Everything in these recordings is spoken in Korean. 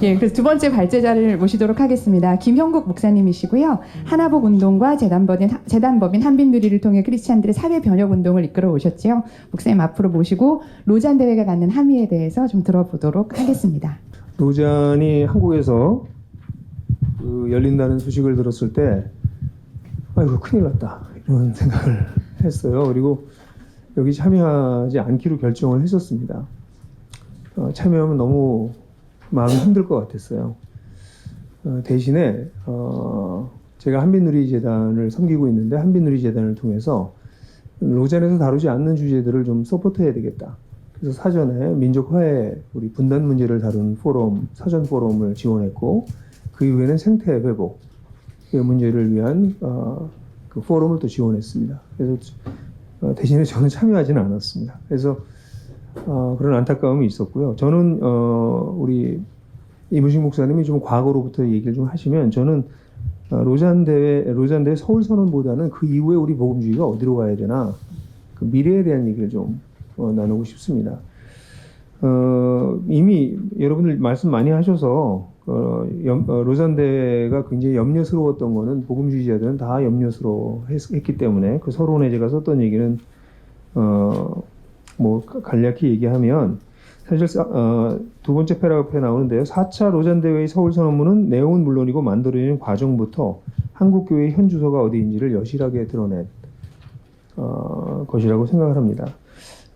예, 그래서 두 번째 발제자를 모시도록 하겠습니다. 김형국 목사님이시고요. 하나복 운동과 재단법인 한빛누리를 통해 크리스찬들의 사회 변혁 운동을 이끌어 오셨지요. 목사님 앞으로 모시고 로잔 대회가 갖는 함의에 대해서 좀 들어보도록 하겠습니다. 로잔이 한국에서 열린다는 소식을 들었을 때 아이고 큰일 났다 이런 생각을 했어요. 그리고 여기 참여하지 않기로 결정을 했었습니다. 참여하면 너무 마음이 힘들 것 같았어요. 대신에 제가 한빛누리재단을 섬기고 있는데 한빛누리재단을 통해서 로잔에서 다루지 않는 주제들을 좀 서포트해야 되겠다. 그래서 사전에 민족화해 우리 분단 문제를 다루는 포럼, 사전 포럼을 지원했고 그 이후에는 생태 회복 이 문제를 위한 그 포럼을 또 지원했습니다. 그래서 대신에 저는 참여하지는 않았습니다. 그래서 그런 안타까움이 있었고요. 저는 우리 이무식 목사님이 좀 과거로부터 얘기를 좀 하시면 저는 로잔 대회 서울 선언보다는 그 이후에 우리 복음주의가 어디로 가야 되나 그 미래에 대한 얘기를 좀 나누고 싶습니다. 이미 여러분들 말씀 많이 하셔서 로잔 대회가 굉장히 염려스러웠던 거는 복음주의자들은 다 염려스러워했기 때문에 그 서론에 제가 썼던 얘기는 뭐 간략히 얘기하면 사실 두 번째 패러그래프에 나오는데요. 4차 로잔 대회의 서울 선언문은 내용은 물론이고 만들어지는 과정부터 한국 교회의 현 주소가 어디인지를 여실하게 드러낸 것이라고 생각을 합니다.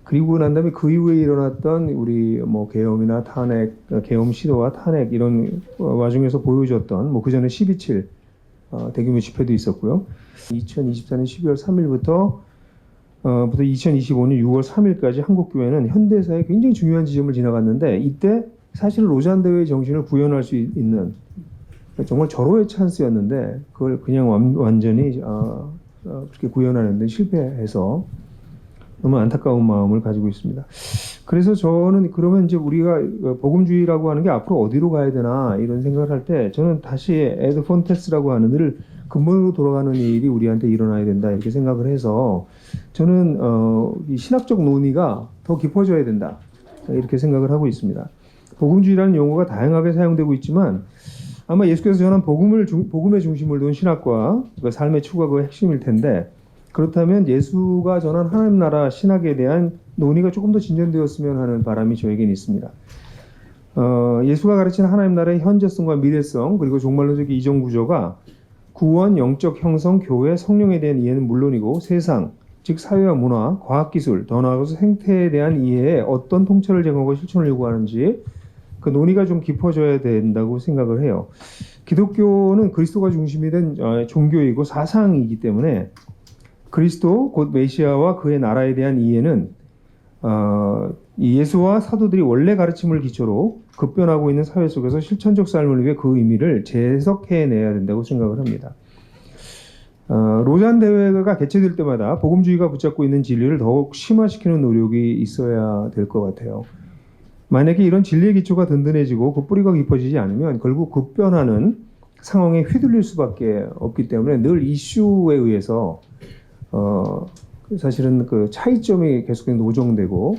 그리고 난 다음에 그 이후에 일어났던 우리 뭐 계엄이나 탄핵, 계엄 시도와 탄핵 이런 와중에서 보여줬던 뭐 그 전에 12.7 대규모 집회도 있었고요. 2024년 12월 3일부터 2025년 6월 3일까지 한국 교회는 현대사의 굉장히 중요한 지점을 지나갔는데 이때 사실 로잔 대회의 정신을 구현할 수 있는 정말 절호의 찬스였는데 그걸 그냥 완전히 그렇게 구현하는 데 실패해서 너무 안타까운 마음을 가지고 있습니다. 그래서 저는 그러면 이제 우리가 복음주의라고 하는 게 앞으로 어디로 가야 되나 이런 생각을 할 때 저는 다시 에드 폰테스라고 하는 늘 근본으로 돌아가는 일이 우리한테 일어나야 된다 이렇게 생각을 해서 저는 이 신학적 논의가 더 깊어져야 된다 이렇게 생각을 하고 있습니다. 복음주의라는 용어가 다양하게 사용되고 있지만 아마 예수께서 전한 복음의 중심을 둔 신학과 그 삶의 추구가 그 핵심일 텐데 그렇다면 예수가 전한 하나님 나라 신학에 대한 논의가 조금 더 진전되었으면 하는 바람이 저에겐 있습니다. 예수가 가르친 하나님 나라의 현재성과 미래성 그리고 종말론적 이전 구조가 구원, 영적 형성, 교회, 성령에 대한 이해는 물론이고 세상, 즉 사회와 문화, 과학기술, 더 나아가서 생태에 대한 이해에 어떤 통찰을 제공하고 실천을 요구하는지 그 논의가 좀 깊어져야 된다고 생각을 해요. 기독교는 그리스도가 중심이 된 종교이고 사상이기 때문에 그리스도 곧 메시아와 그의 나라에 대한 이해는 예수와 사도들이 원래 가르침을 기초로 급변하고 있는 사회 속에서 실천적 삶을 위해 그 의미를 재해석해내야 된다고 생각을 합니다. 로잔 대회가 개최될 때마다 복음주의가 붙잡고 있는 진리를 더욱 심화시키는 노력이 있어야 될 것 같아요. 만약에 이런 진리의 기초가 든든해지고 그 뿌리가 깊어지지 않으면 결국 급변하는 상황에 휘둘릴 수밖에 없기 때문에 늘 이슈에 의해서 사실은 그 차이점이 계속 노정되고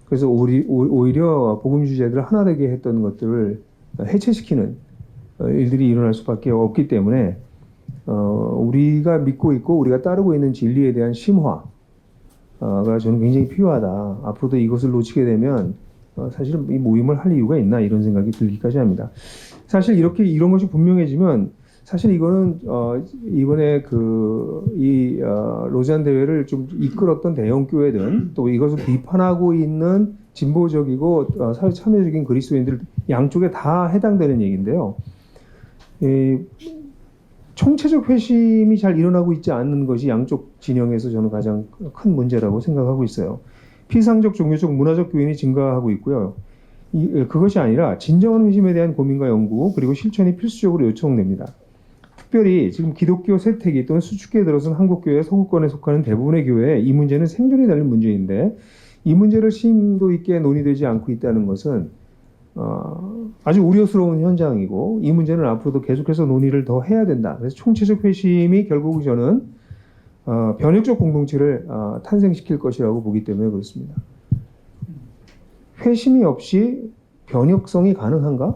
그래서 오히려 복음주의자들을 하나 되게 했던 것들을 해체시키는 일들이 일어날 수밖에 없기 때문에 우리가 믿고 있고 우리가 따르고 있는 진리에 대한 심화가 저는 굉장히 필요하다. 앞으로도 이것을 놓치게 되면 사실은 이 모임을 할 이유가 있나 이런 생각이 들기까지 합니다. 사실 이런 것이 분명해지면 사실 이거는 이번에 로잔 대회를 좀 이끌었던 대형 교회들 또 이것을 비판하고 있는 진보적이고 사회 참여적인 그리스도인들 양쪽에 다 해당되는 얘기인데요. 총체적 회심이 잘 일어나고 있지 않는 것이 양쪽 진영에서 저는 가장 큰 문제라고 생각하고 있어요. 피상적, 종교적, 문화적 교인이 증가하고 있고요. 그것이 아니라 진정한 회심에 대한 고민과 연구 그리고 실천이 필수적으로 요청됩니다. 특별히 지금 기독교 세태기 또는 수축기에 들어선 한국교회 서구권에 속하는 대부분의 교회에 이 문제는 생존이 달린 문제인데 이 문제를 심도 있게 논의되지 않고 있다는 것은 아주 우려스러운 현장이고 이 문제는 앞으로도 계속해서 논의를 더 해야 된다. 그래서 총체적 회심이 결국 저는 변혁적 공동체를 탄생시킬 것이라고 보기 때문에 그렇습니다. 회심이 없이 변혁성이 가능한가?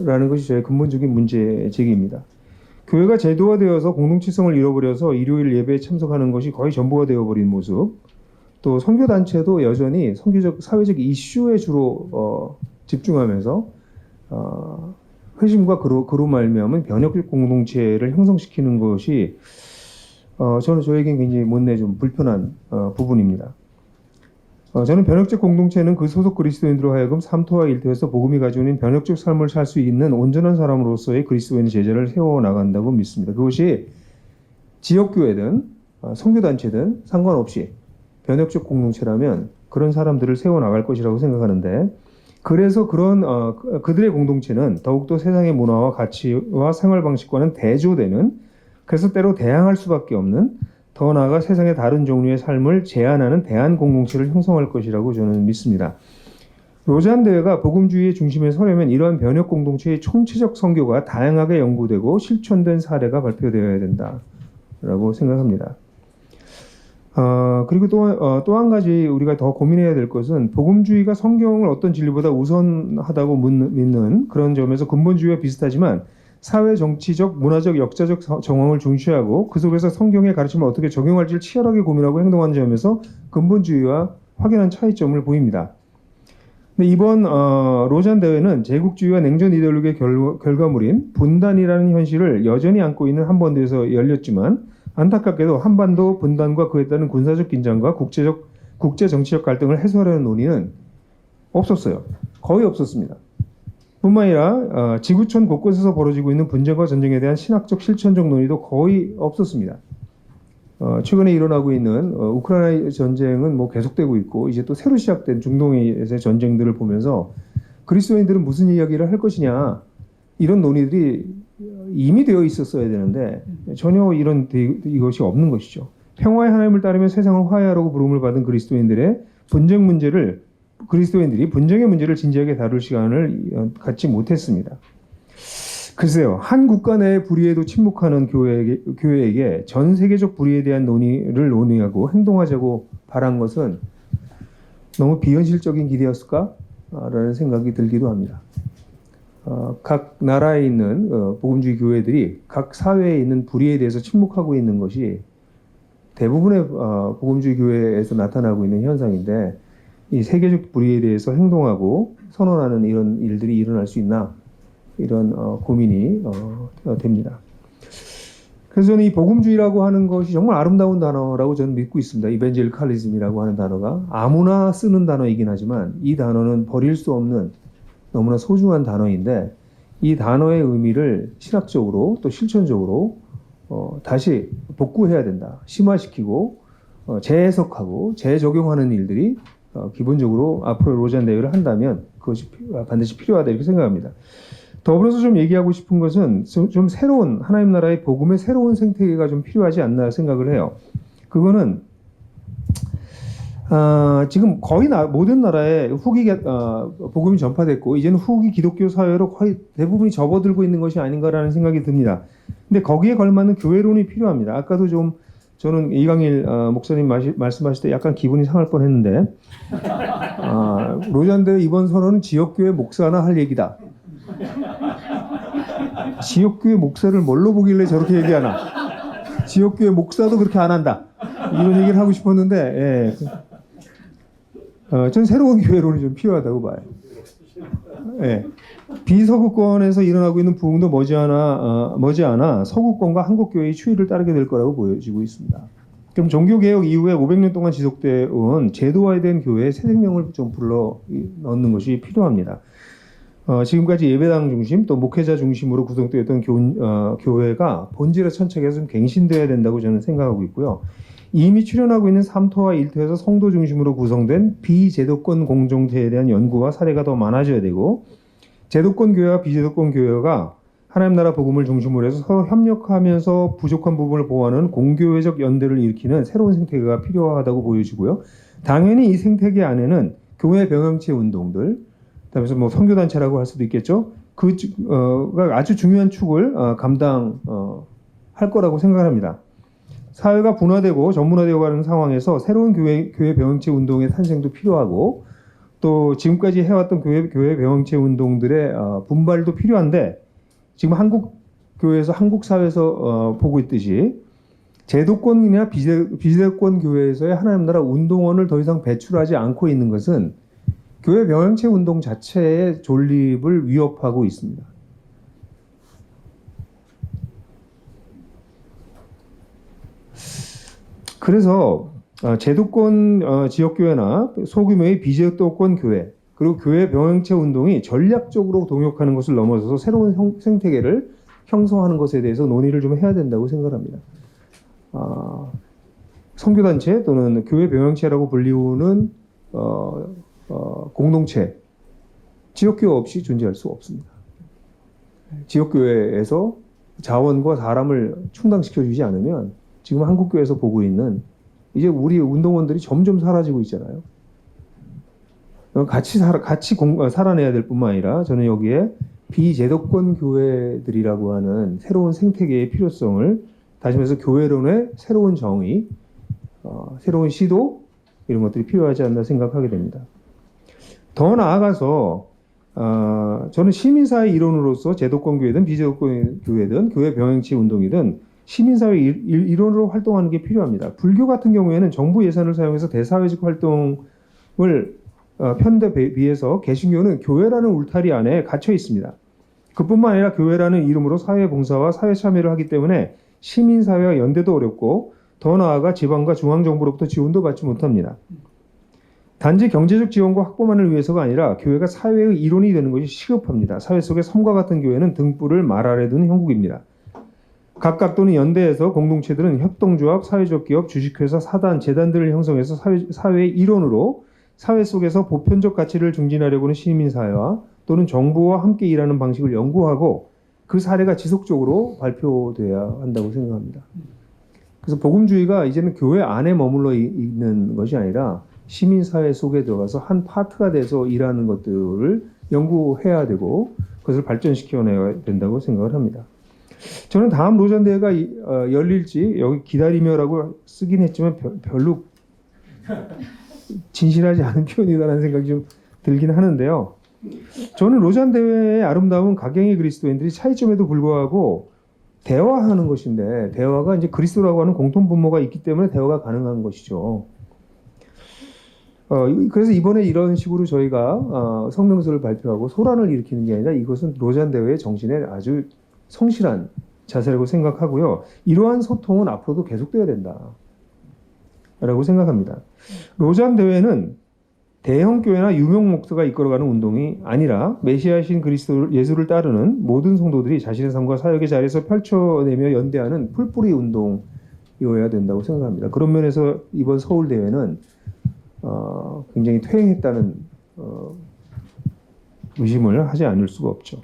라는 것이 저의 근본적인 문제 제기입니다. 교회가 제도화되어서 공동체성을 잃어버려서 일요일 예배에 참석하는 것이 거의 전부가 되어버린 모습, 또 선교단체도 여전히 선교적 사회적 이슈에 주로 집중하면서 회심과 그로 말미암은 변혁적 공동체를 형성시키는 것이 저에겐 굉장히 못내 좀 불편한 부분입니다. 저는 변혁적 공동체는 그 소속 그리스도인들로 하여금 삼토와 일토에서 복음이 가져오는 변혁적 삶을 살 수 있는 온전한 사람으로서의 그리스도인 제자를 세워나간다고 믿습니다. 그것이 지역교회든 선교단체든 상관없이 변혁적 공동체라면 그런 사람들을 세워나갈 것이라고 생각하는데, 그래서 그런 그들의 공동체는 더욱더 세상의 문화와 가치와 생활 방식과는 대조되는, 그래서 때로 대항할 수밖에 없는, 더 나아가 세상의 다른 종류의 삶을 제한하는 대안 공동체를 형성할 것이라고 저는 믿습니다. 로잔 대회가 복음주의의 중심에 서려면 이러한 변혁 공동체의 총체적 선교가 다양하게 연구되고 실천된 사례가 발표되어야 된다라고 생각합니다. 그리고 또 한 가지 우리가 더 고민해야 될 것은, 복음주의가 성경을 어떤 진리보다 우선하다고 믿는 그런 점에서 근본주의와 비슷하지만 사회, 정치적, 문화적, 역사적 정황을 중시하고 그 속에서 성경의 가르침을 어떻게 적용할지를 치열하게 고민하고 행동하는 점에서 근본주의와 확연한 차이점을 보입니다. 근데 이번 로잔 대회는 제국주의와 냉전 이데올로기의 결과물인 분단이라는 현실을 여전히 안고 있는 한반도에서 열렸지만, 안타깝게도 한반도 분단과 그에 따른 군사적 긴장과 국제 정치적 갈등을 해소하려는 논의는 없었어요. 거의 없었습니다. 뿐만 아니라 지구촌 곳곳에서 벌어지고 있는 분쟁과 전쟁에 대한 신학적 실천적 논의도 거의 없었습니다. 최근에 일어나고 있는 우크라이나 전쟁은 뭐 계속되고 있고, 이제 또 새로 시작된 중동에서의 전쟁들을 보면서 그리스도인들은 무슨 이야기를 할 것이냐, 이런 논의들이 이미 되어 있었어야 되는데 전혀 이것이 없는 것이죠. 평화의 하나님을 따르며 세상을 화해하라고 부름을 받은 그리스도인들이 분쟁의 문제를 진지하게 다룰 시간을 갖지 못했습니다. 글쎄요, 한 국가 내의 불의에도 침묵하는 교회에게 전 세계적 불의에 대한 논의를 논의하고 행동하자고 바란 것은 너무 비현실적인 기대였을까라는 생각이 들기도 합니다. 각 나라에 있는 복음주의 교회들이 각 사회에 있는 불의에 대해서 침묵하고 있는 것이 대부분의 복음주의 교회에서 나타나고 있는 현상인데, 이 세계적 불의에 대해서 행동하고 선언하는 이런 일들이 일어날 수 있나, 이런 고민이 됩니다. 그래서 저는 이 복음주의라고 하는 것이 정말 아름다운 단어라고 저는 믿고 있습니다. 이벤젤리칼리즘이라고 하는 단어가 아무나 쓰는 단어이긴 하지만 이 단어는 버릴 수 없는 너무나 소중한 단어인데, 이 단어의 의미를 신학적으로 또 실천적으로 다시 복구해야 된다. 심화시키고 재해석하고 재적용하는 일들이 기본적으로 앞으로 로잔 대회를 한다면 그것이 반드시 필요하다, 이렇게 생각합니다. 더불어서 좀 얘기하고 싶은 것은 좀 새로운 하나님 나라의 복음의 새로운 생태계가 좀 필요하지 않나 생각을 해요. 그거는 지금 거의 모든 나라에 복음이 전파됐고 이제는 후기 기독교 사회로 거의 대부분이 접어들고 있는 것이 아닌가라는 생각이 듭니다. 근데 거기에 걸맞는 교회론이 필요합니다. 아까도 좀 저는 이강일 목사님 말씀하실 때 약간 기분이 상할 뻔했는데, 로잔 대회 이번 선언은 지역교회 목사나 할 얘기다. 지역교회 목사를 뭘로 보길래 저렇게 얘기하나? 지역교회 목사도 그렇게 안 한다, 이런 얘기를 하고 싶었는데, 전 새로운 교회론이 좀 필요하다고 봐요. 예. 비서구권에서 일어나고 있는 부흥도 머지않아 서구권과 한국교회의 추이를 따르게 될 거라고 보여지고 있습니다. 그럼 종교개혁 이후에 500년 동안 지속되어 온 제도화된 교회에 새 생명을 좀 불러 넣는 것이 필요합니다. 지금까지 예배당 중심 또 목회자 중심으로 구성되었던 교회가 본질의 천착에서 좀 갱신되어야 된다고 저는 생각하고 있고요. 이미 출현하고 있는 삼토와 일토에서 성도 중심으로 구성된 비제도권 공동체에 대한 연구와 사례가 더 많아져야 되고, 제도권 교회와 비제도권 교회가 하나님 나라 복음을 중심으로 해서 서로 협력하면서 부족한 부분을 보호하는 공교회적 연대를 일으키는 새로운 생태계가 필요하다고 보여지고요. 당연히 이 생태계 안에는 교회 병영체 운동들, 그다음에 뭐 선교단체라고 할 수도 있겠죠. 그가 아주 중요한 축을 감당할 거라고 생각합니다. 사회가 분화되고 전문화되어 가는 상황에서 새로운 교회 병영체 운동의 탄생도 필요하고, 또 지금까지 해왔던 교회 병영체 운동들의 분발도 필요한데 지금 한국 교회에서 한국 사회에서 보고 있듯이 제도권이나 비제도권 교회에서의 하나님 나라 운동원을 더 이상 배출하지 않고 있는 것은 교회 병영체 운동 자체의 존립을 위협하고 있습니다. 그래서 제도권 지역교회나 소규모의 비제도권 교회 그리고 교회 병영체 운동이 전략적으로 동역하는 것을 넘어서서 새로운 생태계를 형성하는 것에 대해서 논의를 좀 해야 된다고 생각합니다. 선교단체 또는 교회 병영체라고 불리우는 공동체, 지역교회 없이 존재할 수 없습니다. 지역교회에서 자원과 사람을 충당시켜주지 않으면 지금 한국교회에서 보고 있는 이제 우리 운동원들이 점점 사라지고 있잖아요. 같이 살아내야 될 뿐만 아니라 저는 여기에 비제도권 교회들이라고 하는 새로운 생태계의 필요성을 다시 말해서 교회론의 새로운 정의, 새로운 시도 이런 것들이 필요하지 않나 생각하게 됩니다. 더 나아가서 저는 시민사회 일원으로서 제도권 교회든 비제도권 교회든 교회 병행치 운동이든 시민사회 일원으로 활동하는 게 필요합니다. 불교 같은 경우에는 정부 예산을 사용해서 대사회적 활동을 편데 비해서 개신교는 교회라는 울타리 안에 갇혀 있습니다. 그뿐만 아니라 교회라는 이름으로 사회 봉사와 사회 참여를 하기 때문에 시민사회와 연대도 어렵고 더 나아가 지방과 중앙정부로부터 지원도 받지 못합니다. 단지 경제적 지원과 확보만을 위해서가 아니라 교회가 사회의 일원이 되는 것이 시급합니다. 사회 속의 섬과 같은 교회는 등불을 말 아래 두는 형국입니다. 각각 또는 연대에서 공동체들은 협동조합, 사회적 기업, 주식회사, 사단, 재단들을 형성해서 사회의 일원으로 사회 속에서 보편적 가치를 증진하려고 하는 시민사회와 또는 정부와 함께 일하는 방식을 연구하고 그 사례가 지속적으로 발표돼야 한다고 생각합니다. 그래서 복음주의가 이제는 교회 안에 머물러 있는 것이 아니라 시민사회 속에 들어가서 한 파트가 돼서 일하는 것들을 연구해야 되고 그것을 발전시켜내야 된다고 생각을 합니다. 저는 다음 로잔대회가 열릴지 여기 기다리며라고 쓰긴 했지만 별로 진실하지 않은 표현이다라는 생각이 좀 들긴 하는데요. 저는 로잔대회의 아름다움은 각양의 그리스도인들이 차이점에도 불구하고 대화하는 것인데 대화가 이제 그리스도라고 하는 공통 분모가 있기 때문에 대화가 가능한 것이죠. 그래서 이번에 이런 식으로 저희가 성명서를 발표하고 소란을 일으키는 게 아니라 이것은 로잔대회의 정신에 아주 성실한 자세라고 생각하고요. 이러한 소통은 앞으로도 계속돼야 된다라고 생각합니다. 로잔대회는 대형 교회나 유명 목사가 이끌어가는 운동이 아니라 메시아신 그리스도 예수를 따르는 모든 성도들이 자신의 삶과 사역의 자리에서 펼쳐내며 연대하는 풀뿌리 운동이어야 된다고 생각합니다. 그런 면에서 이번 서울 대회는 굉장히 퇴행했다는 의심을 하지 않을 수가 없죠.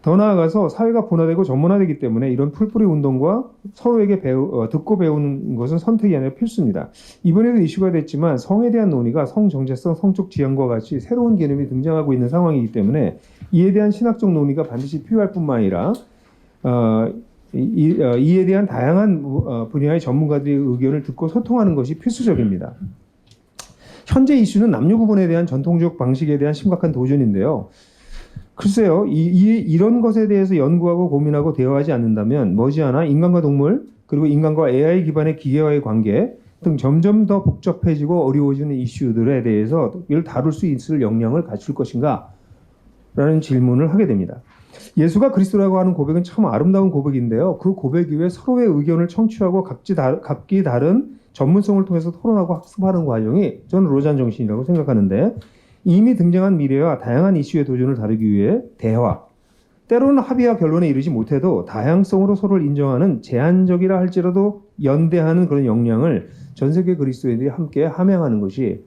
더 나아가서 사회가 분화되고 전문화되기 때문에 이런 풀뿌리 운동과 서로에게 듣고 배우는 것은 선택이 아니라 필수입니다. 이번에도 이슈가 됐지만 성에 대한 논의가 성 정체성, 성적 지향과 같이 새로운 개념이 등장하고 있는 상황이기 때문에 이에 대한 신학적 논의가 반드시 필요할 뿐만 아니라 이에 대한 다양한 분야의 전문가들의 의견을 듣고 소통하는 것이 필수적입니다. 현재 이슈는 남녀 구분에 대한 전통적 방식에 대한 심각한 도전인데요. 글쎄요, 이런 것에 대해서 연구하고 고민하고 대화하지 않는다면 머지않아 인간과 동물 그리고 인간과 AI 기반의 기계와의 관계 등 점점 더 복잡해지고 어려워지는 이슈들에 대해서 이를 다룰 수 있을 역량을 갖출 것인가? 라는 질문을 하게 됩니다. 예수가 그리스도라고 하는 고백은 참 아름다운 고백인데요. 그 고백 이후에 서로의 의견을 청취하고 각기 다른 전문성을 통해서 토론하고 학습하는 과정이 저는 로잔 정신이라고 생각하는데 이미 등장한 미래와 다양한 이슈의 도전을 다루기 위해 대화, 때로는 합의와 결론에 이르지 못해도 다양성으로 서로를 인정하는 제한적이라 할지라도 연대하는 그런 역량을 전 세계 그리스도인들이 함께 함양하는 것이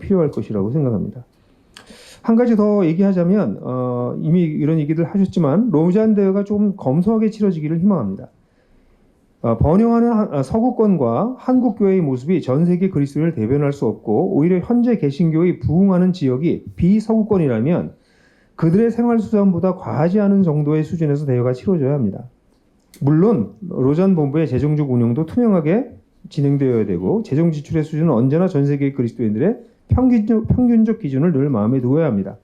필요할 것이라고 생각합니다. 한 가지 더 얘기하자면 이미 이런 얘기들 하셨지만 로잔 대회가 조금 검소하게 치러지기를 희망합니다. 번영하는 서구권과 한국교회의 모습이 전 세계 그리스도인을 대변할 수 없고 오히려 현재 개신교의 부흥하는 지역이 비서구권이라면 그들의 생활수단보다 과하지 않은 정도의 수준에서 대회가 치러져야 합니다. 물론 로잔 본부의 재정적 운영도 투명하게 진행되어야 되고 재정 지출의 수준은 언제나 전 세계 그리스도인들의 평균적 기준을 늘 마음에 두어야 합니다.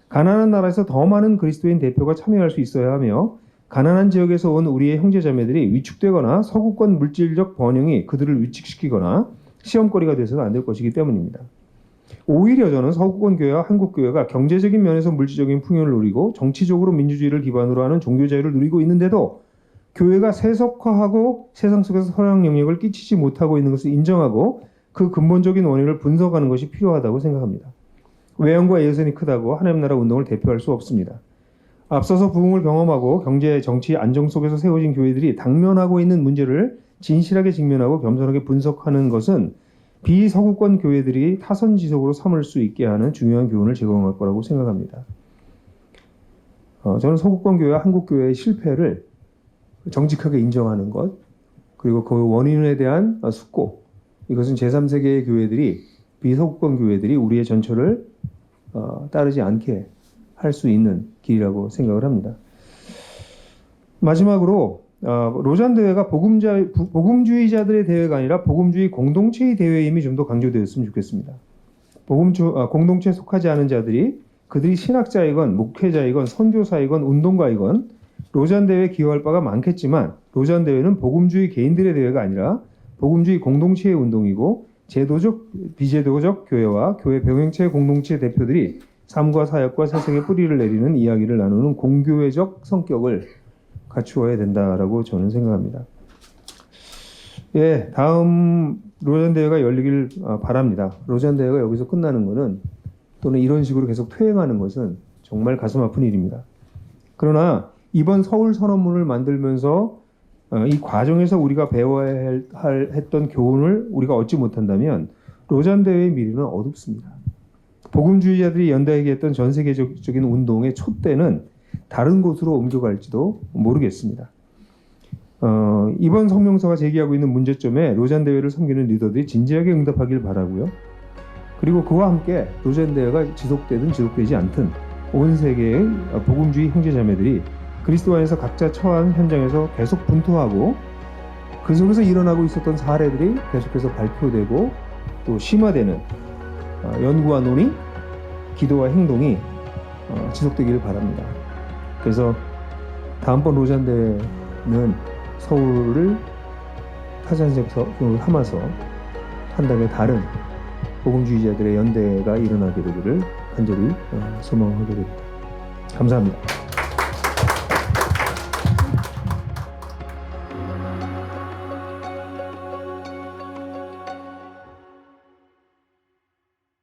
가난한 나라에서 더 많은 그리스도인 대표가 참여할 수 있어야 하며 가난한 지역에서 온 우리의 형제자매들이 위축되거나 서구권 물질적 번영이 그들을 위축시키거나 시험거리가 돼서는 안 될 것이기 때문입니다. 오히려 저는 서구권 교회와 한국 교회가 경제적인 면에서 물질적인 풍요를 누리고 정치적으로 민주주의를 기반으로 하는 종교 자유를 누리고 있는데도 교회가 세속화하고 세상 속에서 서양 영역을 끼치지 못하고 있는 것을 인정하고 그 근본적인 원인을 분석하는 것이 필요하다고 생각합니다. 외형과 예선이 크다고 하나님 나라 운동을 대표할 수 없습니다. 앞서서 부흥을 경험하고 경제, 정치, 안정 속에서 세워진 교회들이 당면하고 있는 문제를 진실하게 직면하고 겸손하게 분석하는 것은 비서구권 교회들이 타선지석으로 삼을 수 있게 하는 중요한 교훈을 제공할 거라고 생각합니다. 저는 서구권 교회와 한국 교회의 실패를 정직하게 인정하는 것, 그리고 그 원인에 대한 숙고, 이것은 제3세계의 교회들이, 비서구권 교회들이 우리의 전철을 따르지 않게 할 수 있는 길이라고 생각을 합니다. 마지막으로 로잔 대회가 복음주의자들의 대회가 아니라 복음주의 공동체의 대회임이 좀 더 강조되었으면 좋겠습니다. 공동체에 속하지 않은 자들이 그들이 신학자이건 목회자이건 선교사이건 운동가이건 로잔 대회에 기여할 바가 많겠지만 로잔 대회는 복음주의 개인들의 대회가 아니라 복음주의 공동체의 운동이고 제도적, 비제도적 교회와 교회 병행체 공동체 대표들이 삶과 사역과 세상에 뿌리를 내리는 이야기를 나누는 공교회적 성격을 갖추어야 된다라고 저는 생각합니다. 예, 다음 로잔 대회가 열리길 바랍니다. 로잔 대회가 여기서 끝나는 것은 또는 이런 식으로 계속 퇴행하는 것은 정말 가슴 아픈 일입니다. 그러나 이번 서울 선언문을 만들면서 이 과정에서 우리가 배워야 했던 교훈을 우리가 얻지 못한다면 로잔 대회의 미래는 어둡습니다. 복음주의자들이 연대하게 했던 전 세계적인 운동의 촛대는 다른 곳으로 옮겨갈지도 모르겠습니다. 이번 성명서가 제기하고 있는 문제점에 로잔 대회를 섬기는 리더들이 진지하게 응답하길 바라고요. 그리고 그와 함께 로잔 대회가 지속되든 지속되지 않든 온 세계의 복음주의 형제자매들이 그리스도 안에서 각자 처한 현장에서 계속 분투하고 그 속에서 일어나고 있었던 사례들이 계속해서 발표되고 또 심화되는 연구와 논의, 기도와 행동이 지속되기를 바랍니다. 그래서 다음번 로잔 대회는 서울을 타잔지역으로 삼아서 한 단계 다른 복음주의자들의 연대가 일어나게 되기를 간절히 소망하게 됩니다. 감사합니다.